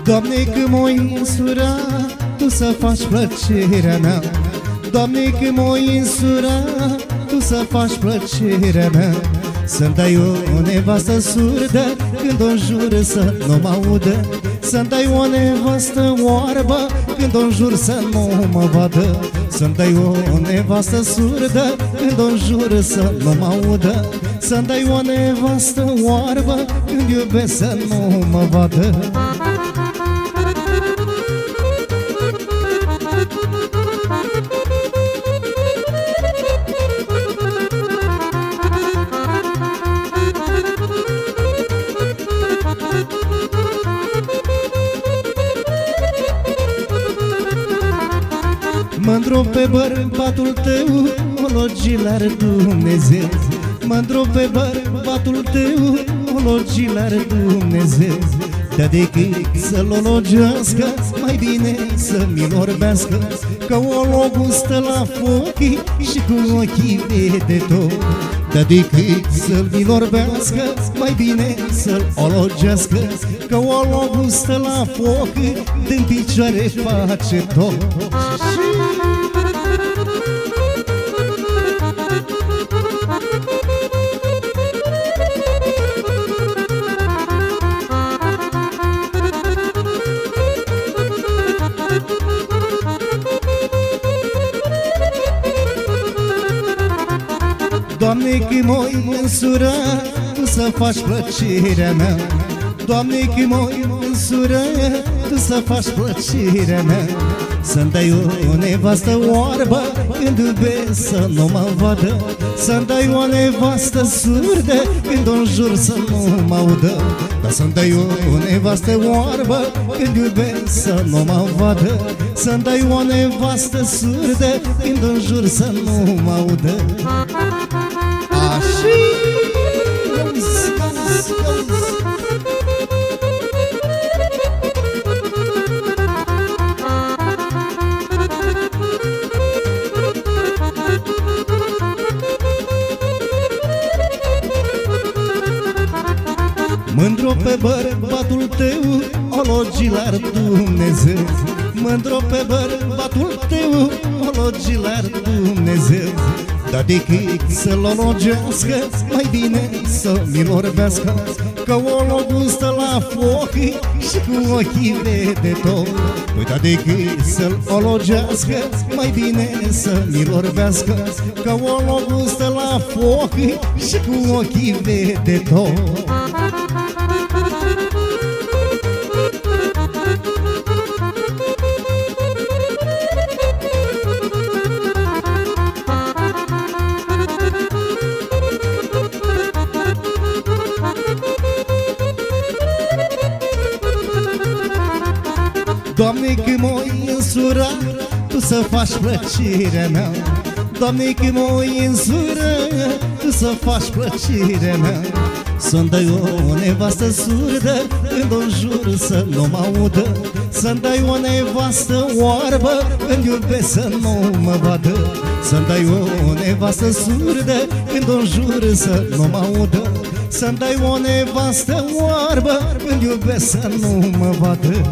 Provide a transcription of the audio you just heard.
Doamne, când m-o însura, Tu să faci plăcerea mea. Doamne, când m-o însura, Tu să faci plăcerea mea. Să-mi dai o nevastă surdă, când o înjur să nu mă audă. Să-mi dai o nevastă oarbă, când o înjur să nu mă vadă. Să-mi dai o nevastă surdă, când o înjur să nu mă audă. Să-mi dai o nevastă oarbă, când iubesc să nu mă vadă. Mândru pe bărbatul tău, ologilar Dumnezeu. Mândru pe bărbatul tău, ologilar Dumnezeu. Dar decât să-l ologească, mai bine să mi-l orbească. Că ologul stă la foc și cu ochii vede tot. Dar decât să-l mi-l orbească, mai bine să-l ologească. Că ologul stă la foc, din picioare face tot. Doamne, când m-o însura, Tu să faci plăcerea mea. Doamne, când m-o însura, Tu să faci plăcerea mea. Să-mi dai o nevastă oarbă, când iubesc să nu mă vadă. Să-mi dai o nevastă surdă, când o înjur să nu mă audă. Dar să-mi dai o nevastă oarbă, când iubesc să nu mă vadă. Să-mi dai o nevastă surdă, când o înjur să nu mă audă. Mândru pe bărbatul tău, ologilar Dumnezeu. Mândru pe bărbatul tău, ologilar Dumnezeu. Dar decât să-l ologească, mai bine să mi-l orbească. Că ologul stă la foc și cu ochii vede tot. Păi dar decât să-l ologească, mai bine să mi-l orbească. Că ologul stă la foc și cu ochii vede tot. Doamne, când m-o însura, Tu să faci plăcerea mea. Doamne, când m-o însura, Tu să faci plăcerea mea. Să-mi dai o nevastă surdă, când o înjur să nu mă audă. Să-mi dai o nevastă oarbă, când iubesc să nu mă vadă. Să-mi dai o nevastă surdă, când o înjur să nu mă audă. Să-mi dai o nevastă oarbă, când iubesc să nu mă vadă.